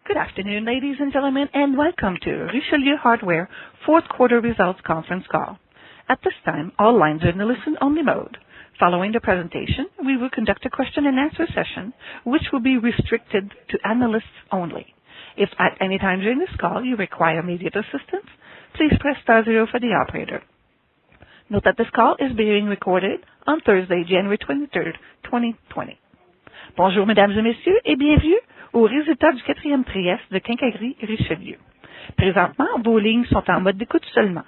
Good afternoon, ladies and gentlemen, and welcome to Richelieu Hardware fourth quarter results conference call. At this time, all lines are in the listen-only mode. Following the presentation, we will conduct a question-and-answer session, which will be restricted to analysts only. If at any time during this call you require immediate assistance, please press star zero for the operator. Note that this call is being recorded on Thursday, January 23rd, 2020. Bonjour, mesdames et messieurs, et bienvenue aux résultats du quatrième trimestre de Quincaillerie Richelieu. Présentement, vos lignes sont en mode d'écoute seulement.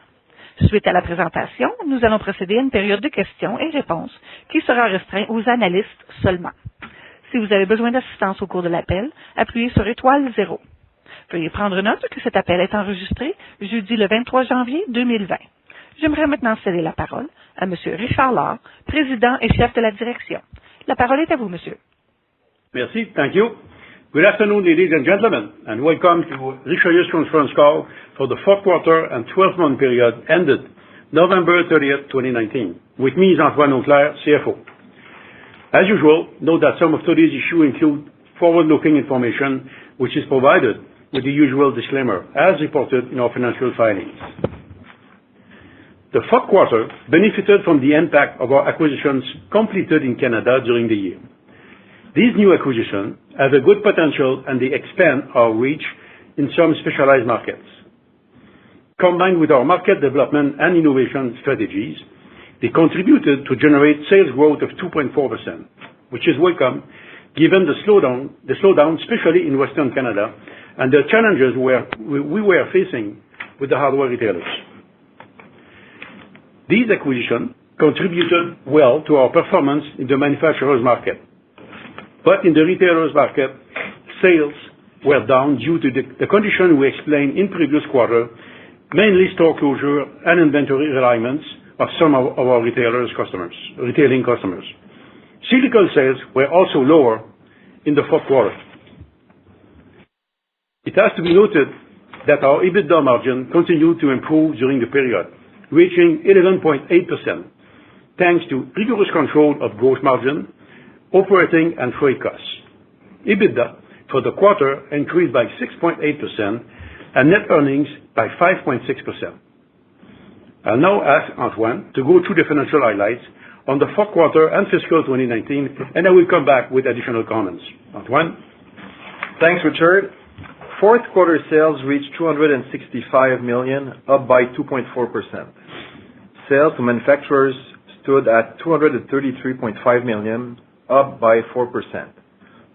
Suite à la présentation, nous allons procéder à une période de questions et réponses qui sera restreinte aux analystes seulement. Si vous avez besoin d'assistance au cours de l'appel, appuyez sur étoile 0. Veuillez prendre note que cet appel est enregistré jeudi le 23 janvier 2020. J'aimerais maintenant céder la parole à M. Richard Lard, président et chef de la direction. La parole est à vous, monsieur. Merci. Thank you. Good afternoon, ladies and gentlemen, and welcome to Richelieu's conference call for the fourth quarter and 12-month period ended November 30th, 2019. With me is Antoine Auclair, CFO. As usual, note that some of today's issues include forward-looking information, which is provided with the usual disclaimer, as reported in our financial filings. The fourth quarter benefited from the impact of our acquisitions completed in Canada during the year. These new acquisitions have a good potential and they expand our reach in some specialized markets. Combined with our market development and innovation strategies, they contributed to generate sales growth of 2.4%, which is welcome given the slowdown, especially in Western Canada, and the challenges we were facing with the hardware retailers. These acquisitions contributed well to our performance in the manufacturer's market. But in the retailer's market, sales were down due to the condition we explained in previous quarter, mainly store closure and inventory realignments of some of our retailing customers. Cyclical sales were also lower in the fourth quarter. It has to be noted that our EBITDA margin continued to improve during the period, reaching 11.8%, thanks to rigorous control of gross margin, operating and freight costs. EBITDA for the quarter increased by 6.8% and net earnings by 5.6%. I'll now ask Antoine to go through the financial highlights on the fourth quarter and fiscal 2019, and I will come back with additional comments. Antoine? Thanks, Richard. Fourth quarter sales reached $265 million, up by 2.4%. Sales to manufacturers stood at $233.5 million, up by 4%,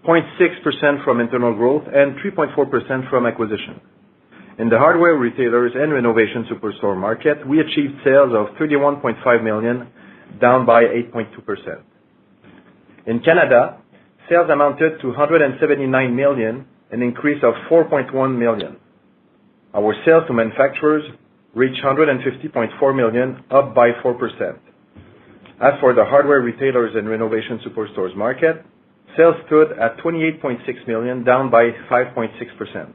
0.6% from internal growth and 3.4% from acquisition. In the hardware retailers and renovation superstore market, we achieved sales of $31.5 million, down by 8.2%. In Canada, sales amounted to $179 million, an increase of $4.1 million. Our sales to manufacturers reached $150.4 million, up by 4%. As for the hardware retailers and renovation superstores market, sales stood at $28.6 million, down by 5.6%.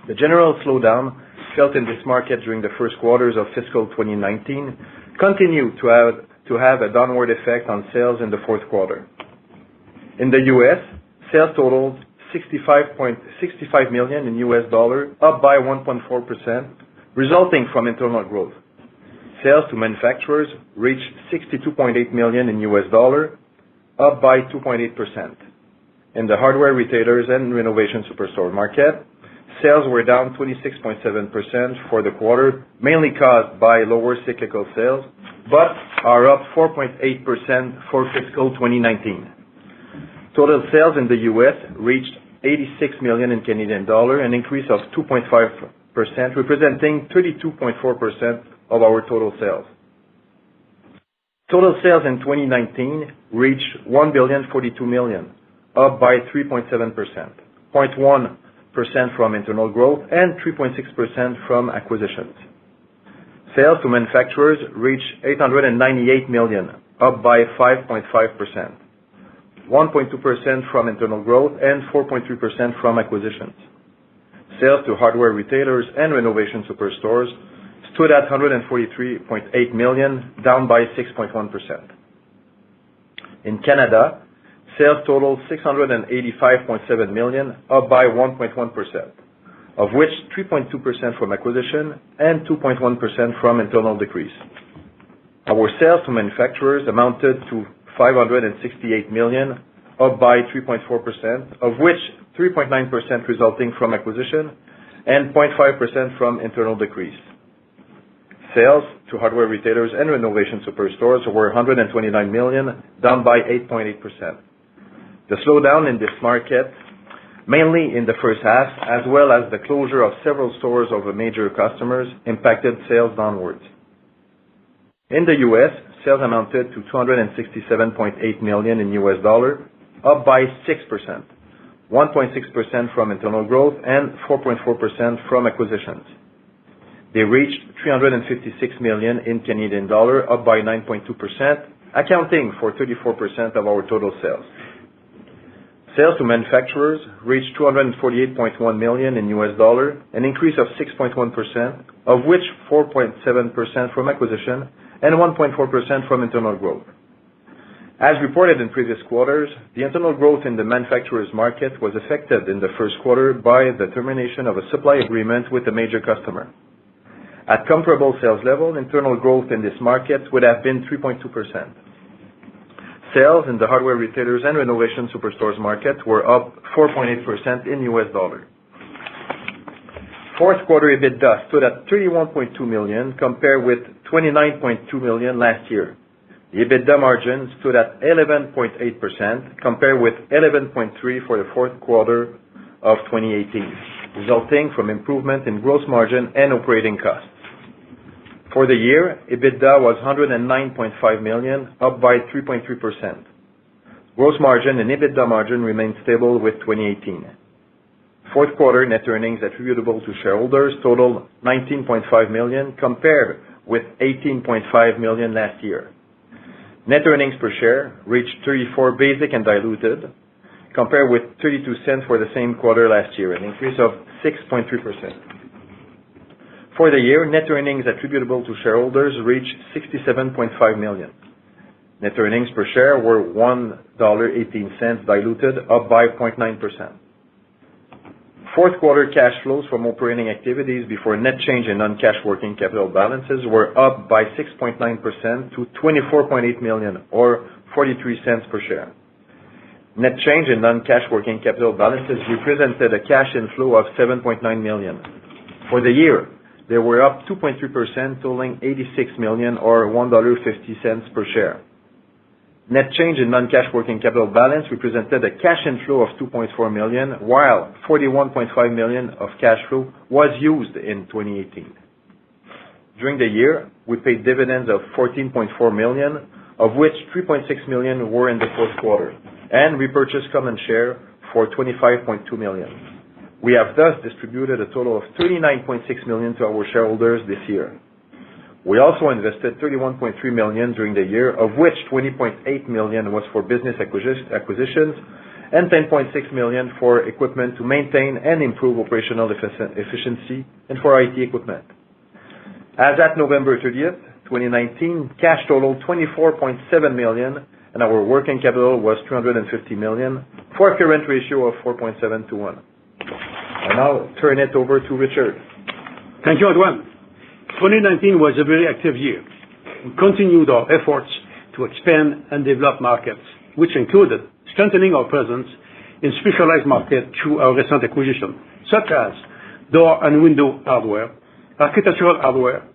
The general slowdown felt in this market during the first quarters of fiscal 2019 continued to have a downward effect on sales in the fourth quarter. In the U.S., sales totaled $65 million in U.S. dollar, up by 1.4%, resulting from internal growth. Sales to manufacturers reached $62.8 million in U.S. dollar, up by 2.8%. In the hardware retailers and renovation superstore market, sales were down 26.7% for the quarter, mainly caused by lower cyclical sales, but are up 4.8% for fiscal 2019. Total sales in the U.S. reached $86 million in Canadian dollar, an increase of 2.5%, representing 32.4% of our total sales. Total sales in 2019 reached $1,042 million, up by 3.7%, 0.1% from internal growth and 3.6% from acquisitions. Sales to manufacturers reached $898 million, up by 5.5%, 1.2% from internal growth and 4.3% from acquisitions. Sales to hardware retailers and renovation superstores stood at $143.8 million, down by 6.1%. In Canada, sales totaled $685.7 million, up by 1.1%, of which 3.2% from acquisition and 2.1% from internal decrease. Our sales to manufacturers amounted to $568 million, up by 3.4%, of which 3.9% resulting from acquisition and 0.5% from internal decrease. Sales to hardware retailers and renovation superstores were $129 million, down by 8.8%. The slowdown in this market, mainly in the first half, as well as the closure of several stores of major customers, impacted sales downwards. In the U.S., sales amounted to $267.8 million in U.S. dollar, up by 6%, 1.6% from internal growth and 4.4% from acquisitions. They reached $356 million in Canadian dollar, up by 9.2%, accounting for 34% of our total sales. Sales to manufacturers reached $248.1 million in U.S. dollar, an increase of 6.1%, of which 4.7% from acquisition and 1.4% from internal growth. As reported in previous quarters, the internal growth in the manufacturers market was affected in the first quarter by the termination of a supply agreement with a major customer. At comparable sales level, internal growth in this market would have been 3.2%. Sales in the hardware retailers and renovation superstores market were up 4.8% in U.S. dollar. Fourth quarter EBITDA stood at $31.2 million compared with $29.2 million last year. The EBITDA margin stood at 11.8% compared with 11.3% for the fourth quarter of 2018, resulting from improvement in gross margin and operating costs. For the year, EBITDA was $109.5 million, up by 3.3%. Gross margin and EBITDA margin remained stable with 2018. Fourth quarter net earnings attributable to shareholders totaled $19.5 million compared with $18.5 million last year. Net earnings per share reached 34 basic and diluted, compared with 32 cents for the same quarter last year, an increase of 6.3%. For the year, net earnings attributable to shareholders reached $67.5 million. Net earnings per share were $1.18 diluted, up by 0.9%. Fourth quarter cash flows from operating activities before net change in non-cash working capital balances were up by 6.9% to $24.8 million, or 43 cents per share. Net change in non-cash working capital balances represented a cash inflow of $7.9 million. For the year, they were up 2.3%, totaling $86 million, or $1.50 per share. Net change in non-cash working capital balance represented a cash inflow of $2.4 million, while $41.5 million of cash flow was used in 2018. During the year, we paid dividends of $14.4 million, of which $3.6 million were in the fourth quarter, and repurchased common share for $25.2 million. We have thus distributed a total of $39.6 million to our shareholders this year. We also invested $31.3 million during the year, of which $20.8 million was for business acquisitions and $10.6 million for equipment to maintain and improve operational efficiency and for IT equipment. As at November 30th, 2019, cash totaled $24.7 million, and our working capital was $250 million, for a current ratio of 4.7 to 1. I now turn it over to Richard. Thank you, Antoine. 2019 was a very active year. We continued our efforts to expand and develop markets, which included strengthening our presence in specialized markets through our recent acquisition, such as door and window hardware, architectural hardware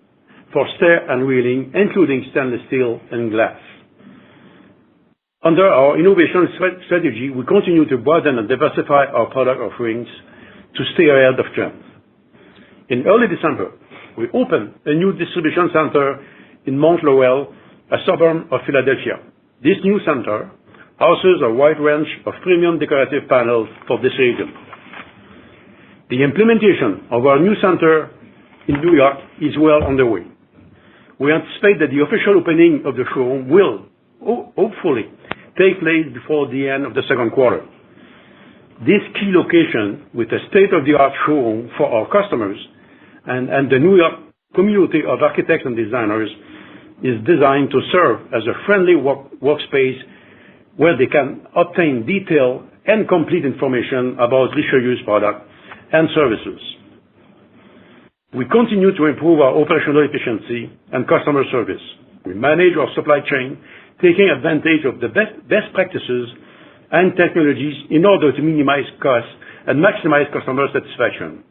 for stair and railing, including stainless steel and glass. Under our innovation strategy, we continue to broaden and diversify our product offerings to stay ahead of trends. In early December, we opened a new distribution center in Mount Laurel, a suburb of Philadelphia. This new center houses a wide range of premium decorative panels for this region. The implementation of our new center in New York is well underway. We anticipate that the official opening of the showroom will hopefully take place before the end of the second quarter. This key location, with a state-of-the-art showroom for our customers and the New York community of architects and designers, is designed to serve as a friendly workspace where they can obtain detailed and complete information about Richelieu's product and services. We continue to improve our operational efficiency and customer service. We manage our supply chain, taking advantage of the best practices and technologies in order to minimize costs and maximize customer satisfaction.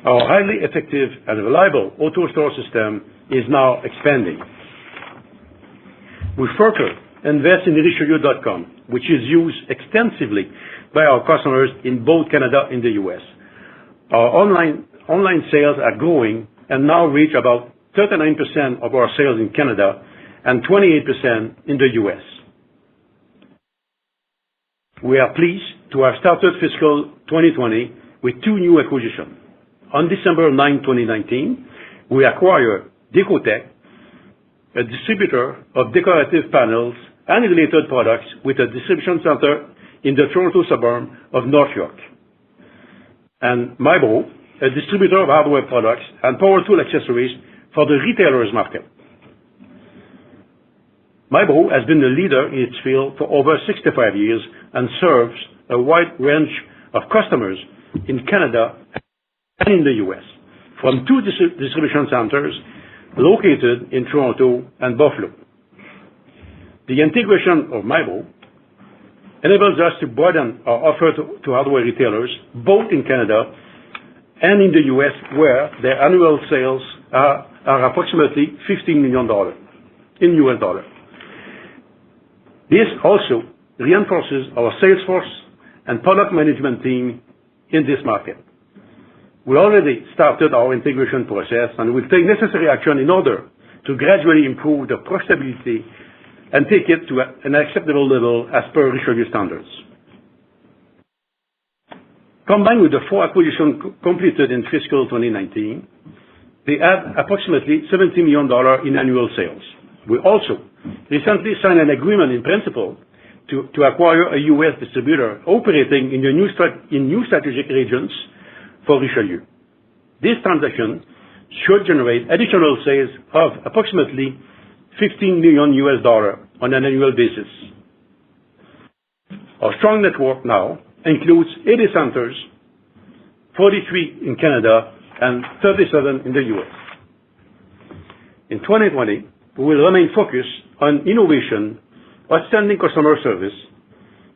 Our highly effective and reliable auto store system is now expanding. We further invest in Richelieu.com, which is used extensively by our customers in both Canada and the U.S. Our online sales are growing and now reach about 39% of our sales in Canada and 28% in the U.S. We are pleased to have started fiscal 2020 with two new acquisitions. On December 9, 2019, we acquired Decotech, a distributor of decorative panels and related products with a distribution center in the Toronto suburb of North York, and Mybro, a distributor of hardware products and power tool accessories for the retailers market. Mybro has been the leader in its field for over 65 years and serves a wide range of customers in Canada and in the U.S. from two distribution centers located in Toronto and Buffalo. The integration of Mybro enables us to broaden our offer to hardware retailers, both in Canada and in the U.S., where their annual sales are approximately $15 million in U.S. dollars. This also reinforces our sales force and product management team in this market. We already started our integration process and will take necessary action in order to gradually improve the profitability and take it to an acceptable level as per Richelieu standards. Combined with the four acquisitions completed in fiscal 2019, they add approximately $70 million in annual sales. We also recently signed an agreement in principle to acquire a U.S. distributor operating in new strategic regions for Richelieu. This transaction should generate additional sales of approximately $15 million on an annual basis. Our strong network now includes 80 centers, 43 in Canada and 37 in the U.S. In 2020, we will remain focused on innovation, outstanding customer service,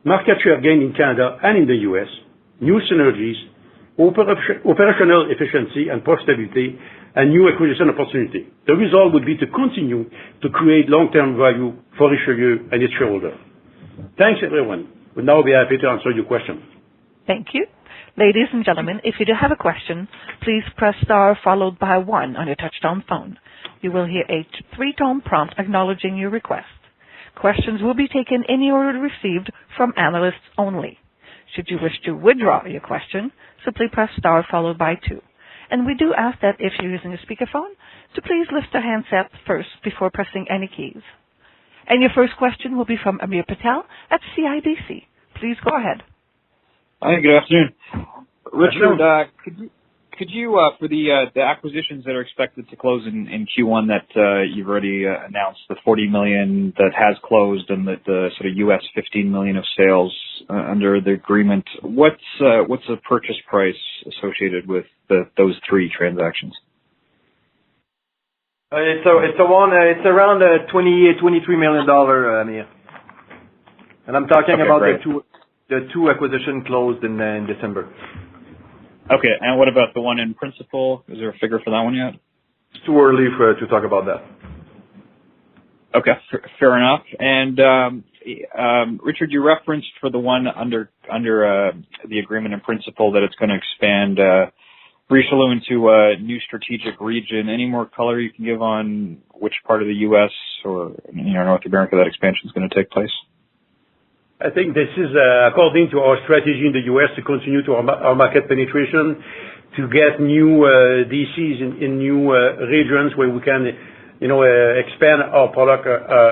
market share gain in Canada and in the U.S., new synergies, operational efficiency and profitability, and new acquisition opportunity. The result would be to continue to create long-term value for Richelieu and its shareholders. Thanks, everyone. We'll now be happy to answer your questions. Thank you. Ladies and gentlemen, if you do have a question, please press star followed by 1 on your touch-tone phone. You will hear a 3-tone prompt acknowledging your request. Questions will be taken in the order received from analysts only. Should you wish to withdraw your question, simply press star followed by 2. And we do ask that if you're using a speakerphone, to please lift the handset first before pressing any keys. And your first question will be from Amir Patel at CIBC. Please go ahead. Hi, good afternoon. Richard, could you for the acquisitions that are expected to close in Q1 that you've already announced, the $40 million that has closed and the sort of US $15 million of sales under the agreement, what's the purchase price associated with those three transactions? It's around $23 million, Amir. And I'm talking about great. the two acquisitions closed in December. Okay, and what about the one in principle? Is there a figure for that one yet? It's too early to talk about that. Okay, fair enough. And Richard, you referenced for the one under the agreement in principle that it's going to expand Richelieu into a new strategic region. Any more color you can give on which part of the U.S. or North America that expansion is going to take place? I think this is according to our strategy in the U.S. to continue to our market penetration, to get new DCs in new regions where we can, expand our product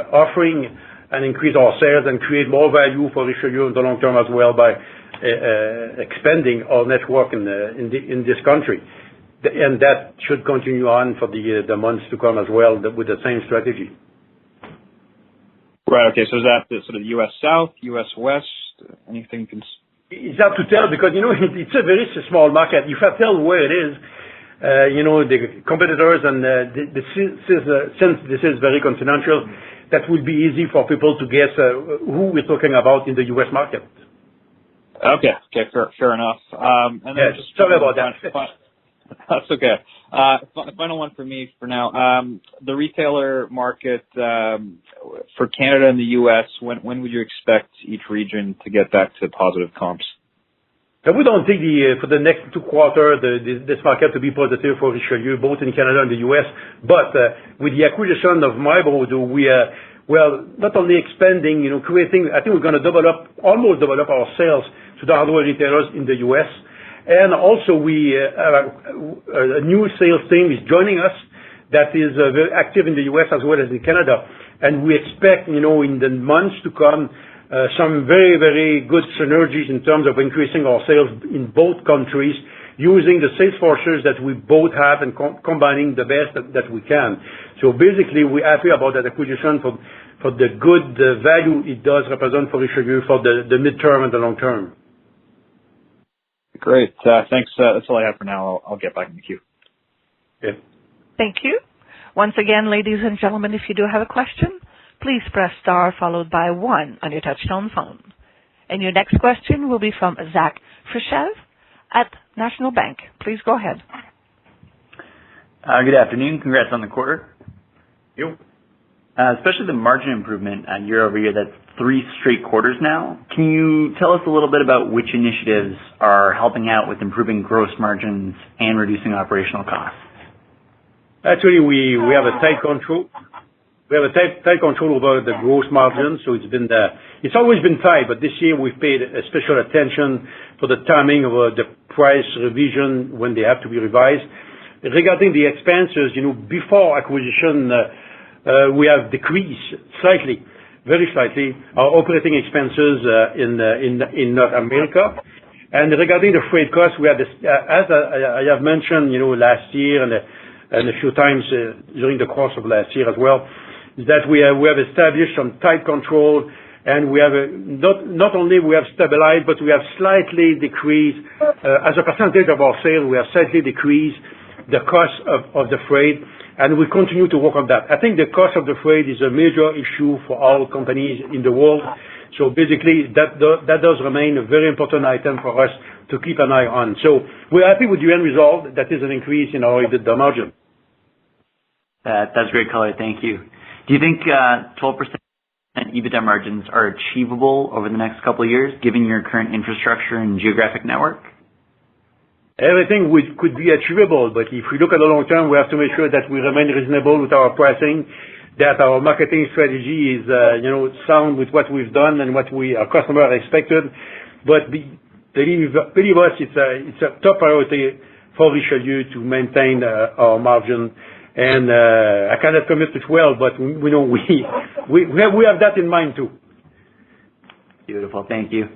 offering and increase our sales and create more value for Richelieu in the long term as well by expanding our network in this country. And that should continue on for the months to come as well with the same strategy. Right. Okay. So is that the sort of U.S. South, U.S. West? Anything? It's hard to tell because, it's a very small market. If I tell where it is, the competitors and since this is very confidential, that would be easy for people to guess who we're talking about in the U.S. market. Okay. Fair enough. And then yes, sorry about that. That's okay. Final one for me for now. The retailer market for Canada and the U.S., when would you expect each region to get back to positive comps? We don't think for the next 2 quarters this market to be positive for Richelieu, both in Canada and the U.S. But with the acquisition of Marlboro, we are not only expanding, creating. I think we're going to almost double up our sales to the hardware retailers in the U.S. And also a new sales team is joining us that is very active in the U.S. as well as in Canada. And we expect, in the months to come, some very, very good synergies in terms of increasing our sales in both countries using the sales forces that we both have and combining the best that we can. So basically, we're happy about that acquisition for the good value it does represent for Richelieu for the midterm and the long term. Great. Thanks. That's all I have for now. I'll get back in the queue. Yeah. Thank you. Once again, ladies and gentlemen, if you do have a question, please press star followed by 1 on your touchtone phone. And your next question will be from Zach Richelieu at National Bank. Please go ahead. Good afternoon. Congrats on the quarter. You. Especially the margin improvement year over year. That's 3 straight quarters now. Can you tell us a little bit about which initiatives are helping out with improving gross margins and reducing operational costs? Actually, we have a tight control. We have a tight control over the gross margin, so it's always been tight, but this year we've paid a special attention for the timing of the price revision when they have to be revised. Regarding the expenses, before acquisition, we have decreased slightly, very slightly, our operating expenses in North America. And regarding the freight costs, we have as I have mentioned, last year and a few times during the course of last year as well, is that we have established some tight control, and we have not only we have stabilized, but we have slightly decreased as a percentage of our sales. We have slightly decreased the cost of the freight, and we continue to work on that. I think the cost of the freight is a major issue for all companies in the world. So basically, that does remain a very important item for us to keep an eye on. So we're happy with the end result. That is an increase in our EBITDA margin. That's great color. Thank you. Do you think 12% EBITDA margins are achievable over the next couple of years, given your current infrastructure and geographic network? Everything could be achievable, but if we look at the long term, we have to make sure that we remain reasonable with our pricing, that our marketing strategy is, sound with what we've done and what our customer expected. But believe us, it's a top priority for Richelieu to maintain our margin. And I cannot commit to 12, but we know we have that in mind too. Beautiful, thank you.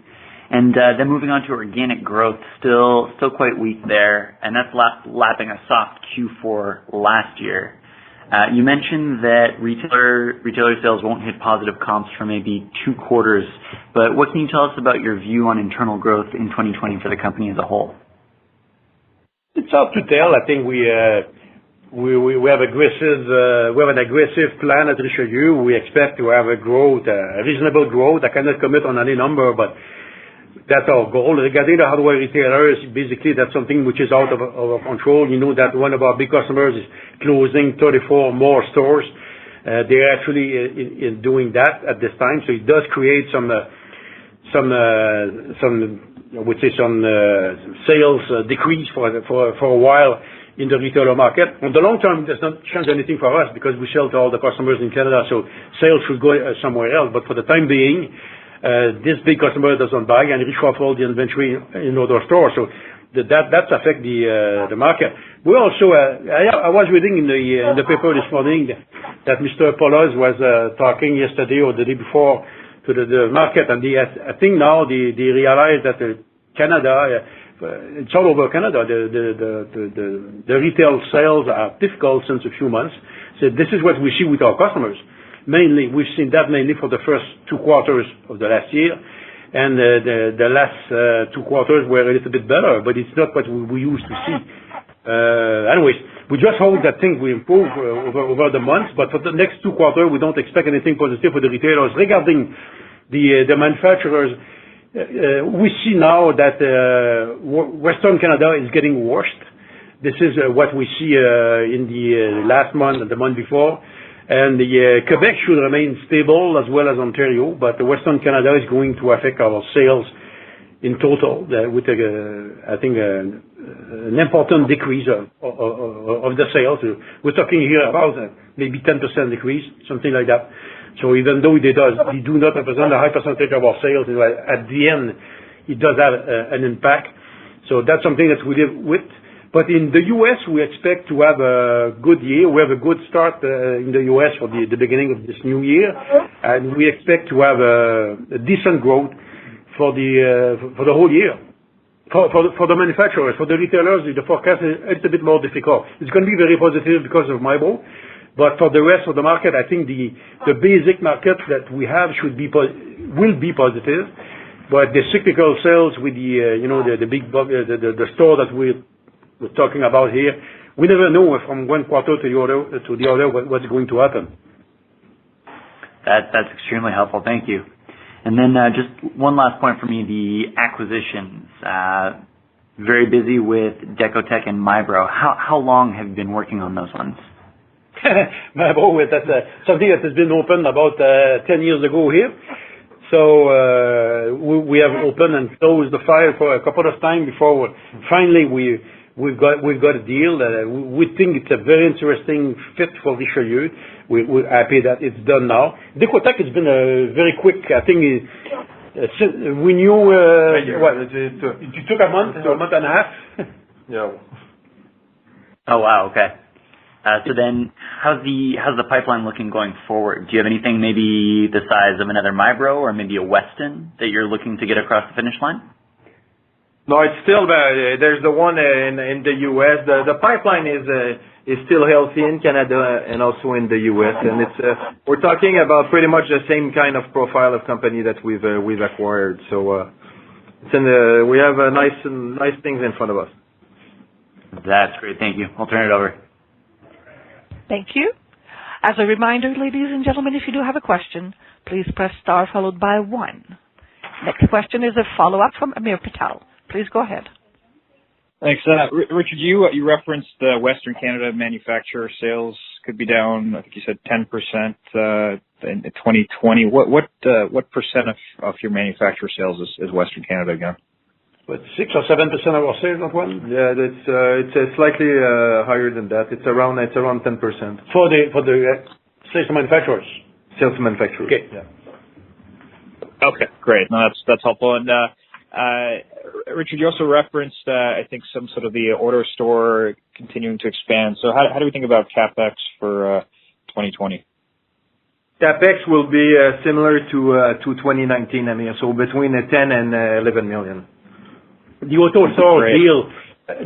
And then moving on to organic growth, still quite weak there, and that's lapping a soft Q4 last year. You mentioned that retailer sales won't hit positive comps for maybe 2 quarters, but what can you tell us about your view on internal growth in 2020 for the company as a whole? It's hard to tell. I think we have an aggressive plan at Richelieu. We expect to have a reasonable growth. I cannot commit on any number, but that's our goal. Regarding the hardware retailers, basically that's something which is out of our control. You know that one of our big customers is closing 34 more stores. They're actually in doing that at this time, so it does create some sales decrease for a while in the retailer market. On the long term, it does not change anything for us because we sell to all the customers in Canada, so sales should go somewhere else. But for the time being, this big customer doesn't buy and reshuffle the inventory in other stores. So that affects the market. We also, I was reading in the paper this morning that Mr. Polos was talking yesterday or the day before to the market, and I think now they realize that Canada, it's all over Canada. The retail sales are difficult since a few months. So this is what we see with our customers. Mainly, we've seen that mainly for the first 2 quarters of the last year, and the last 2 quarters were a little bit better, but it's not what we used to see. Anyways, we just hope that things will improve over the months, but for the next 2 quarters, we don't expect anything positive for the retailers. Regarding the manufacturers, we see now that Western Canada is getting worse. This is what we see in the last month and the month before. And Quebec should remain stable as well as Ontario, but Western Canada is going to affect our sales in total with, I think, an important decrease of the sales. We're talking here about maybe 10% decrease, something like that. So even though they do not represent a high percentage of our sales, at the end, it does have an impact. So that's something that we live with. But in the U.S., we expect to have a good year. We have a good start in the U.S. for the beginning of this new year, and we expect to have a decent growth for the whole year. For the manufacturers, for the retailers, the forecast is a little bit more difficult. It's going to be very positive because of Marlboro, but for the rest of the market, I think the basic market that we have will be positive. But the cyclical sales with the big the store that we're talking about here, we never know from one quarter to the other what's going to happen. That's extremely helpful. Thank you. And then just one last point for me, the acquisitions. Very busy with Decotec and Marlboro. How long have you been working on those ones? Marlboro, that's something that has been opened about 10 years ago here. So we have opened and closed the file for a couple of times before finally we've got a deal. We think it's a very interesting fit for Richelieu. We're happy that it's done now. Decotec has been very quick. I think we knew it took a month and a half. Yeah. Oh wow. Okay. So then, how's the pipeline looking going forward? Do you have anything maybe the size of another Marlboro or maybe a Weston that you're looking to get across the finish line? No, it's still there's the one in the U.S. The pipeline is still healthy in Canada and also in the U.S. And it's we're talking about pretty much the same kind of profile of company that we've acquired. So we have nice things in front of us. That's great. Thank you. I'll turn it over. Thank you. As a reminder, ladies and gentlemen, if you do have a question, please press star followed by 1. Next question is a follow-up from Amir Patel. Please go ahead. Thanks. Richard, you referenced Western Canada manufacturer sales could be down, I think you said 10% in 2020. What percent of your manufacturer sales is Western Canada again? But 6 or 7% of our sales, not one? Yeah, it's slightly higher than that. It's around 10%. For the sales to manufacturers. Sales to manufacturers. Okay. Yeah. Okay, great. No, that's helpful. And Richard, you also referenced I think some sort of the order store continuing to expand. So how do we think about CapEx for 2020? CapEx will be similar to 2019. I mean, so between 10 and 11 million. The auto store deal,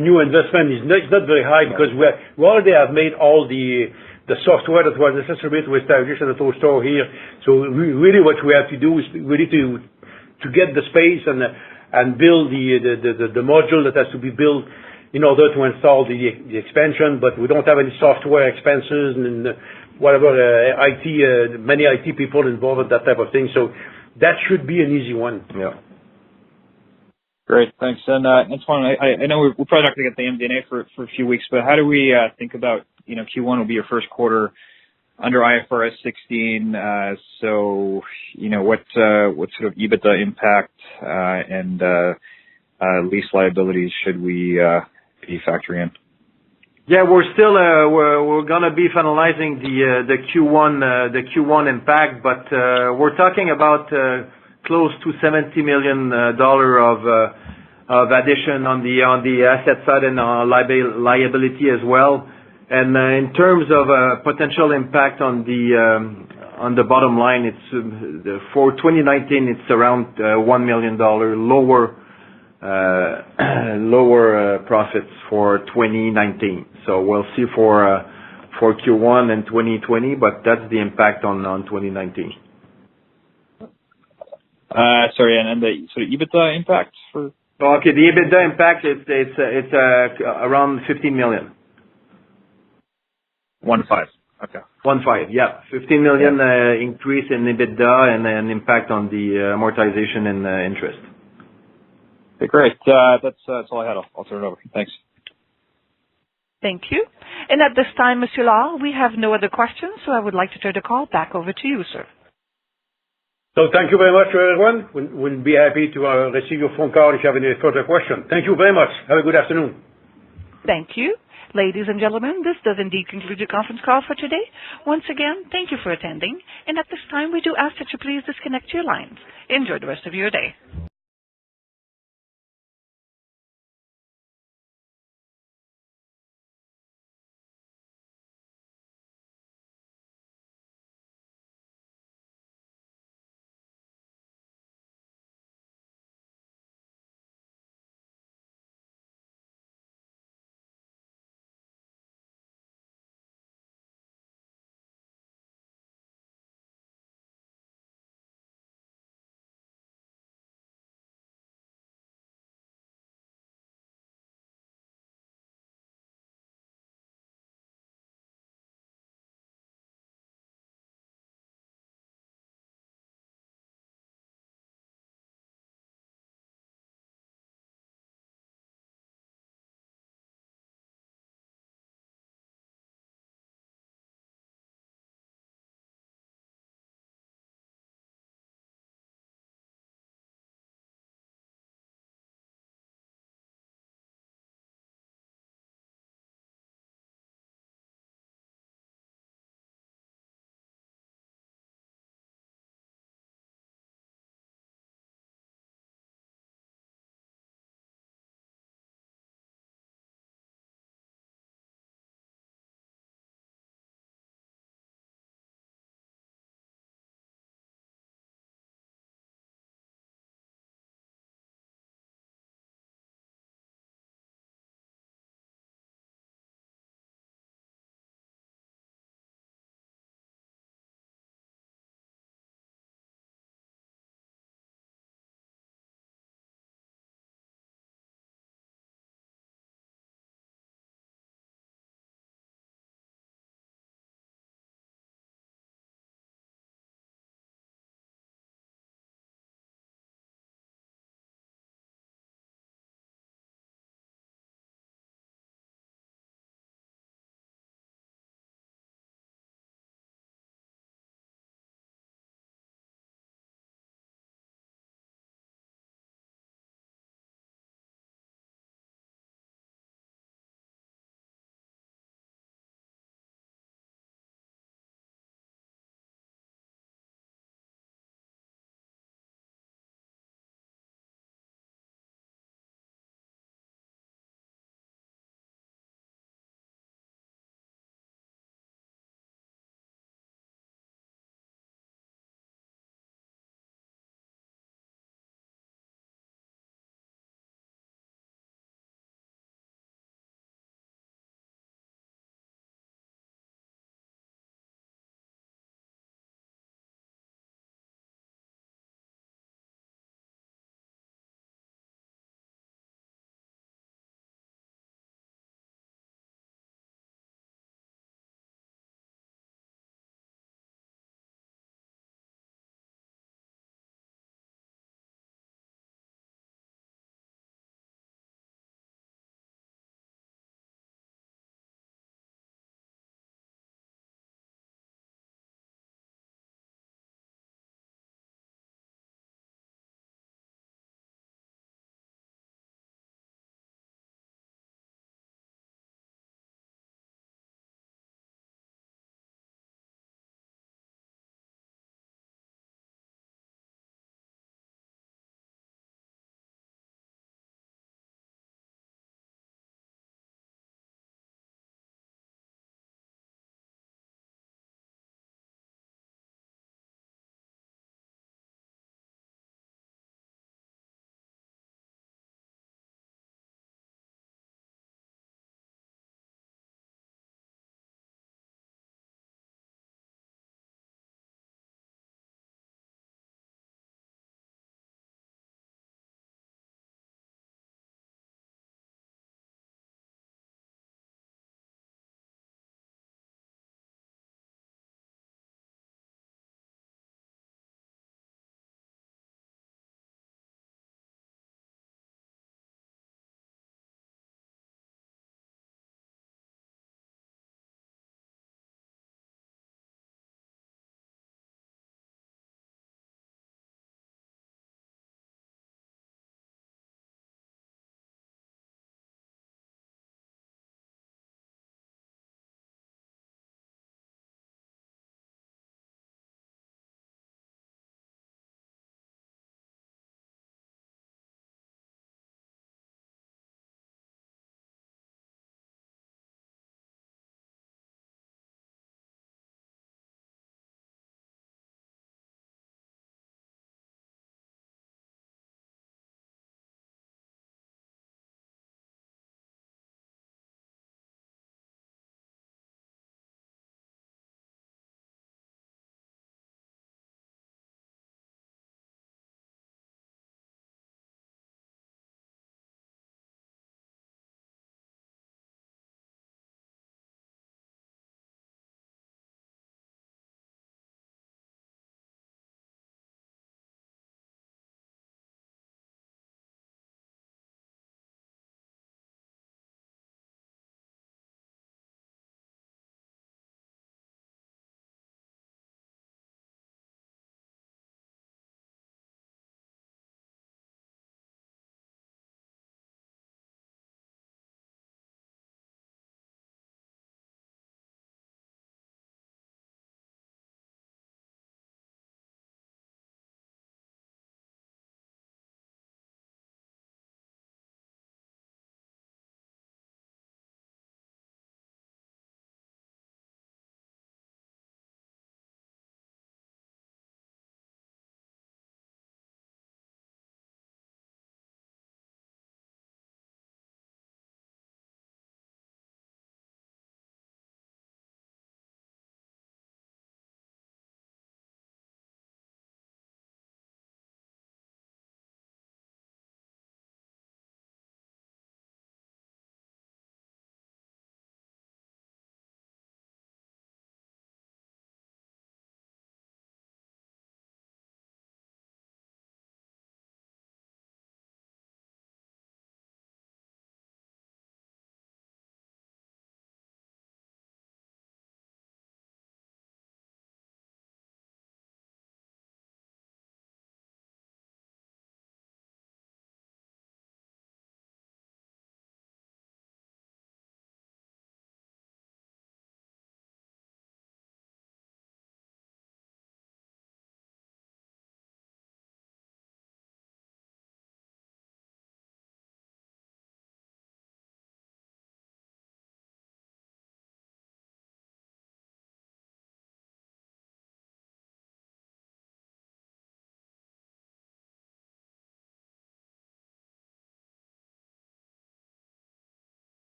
new investment is not very high because we already have made all the software that was necessary to establish an auto store here. So really what we have to do is really to get the space and build the module that has to be built in order to install the expansion, but we don't have any software expenses and whatever many IT people involved with that type of thing. So that should be an easy one. Yeah. Great, thanks. And Antoine, I know we're probably not going to get the MD&A for a few weeks, but how do we think about, Q1 will be your first quarter under IFRS 16, so, what sort of EBITDA impact and lease liabilities should we be factoring in? Yeah, we're still we're gonna be finalizing the Q1 impact, but we're talking about close to $70 million of addition on the asset side and liability as well. And in terms of potential impact on the bottom line, it's for 2019 it's around $1 million lower profits for 2019. So we'll see for for Q1 in 2020, but that's the impact on 2019. Sorry, and the sort of EBITDA impact for? Okay, the EBITDA impact, it's around 15 million. 15. Okay. 15, yeah. 15 million increase in EBITDA and an impact on the amortization and interest. Okay, great. That's all I had. I'll turn it over. Thanks. Thank you. And at this time, Monsieur Law, we have no other questions, so I would like to turn the call back over to you, sir. So thank you very much, everyone. We'll be happy to receive your phone call if you have any further questions. Thank you very much. Have a good afternoon. Thank you. Ladies and gentlemen, this does indeed conclude your conference call for today. Once again, thank you for attending. And at this time, we do ask that you please disconnect your lines. Enjoy the rest of your day.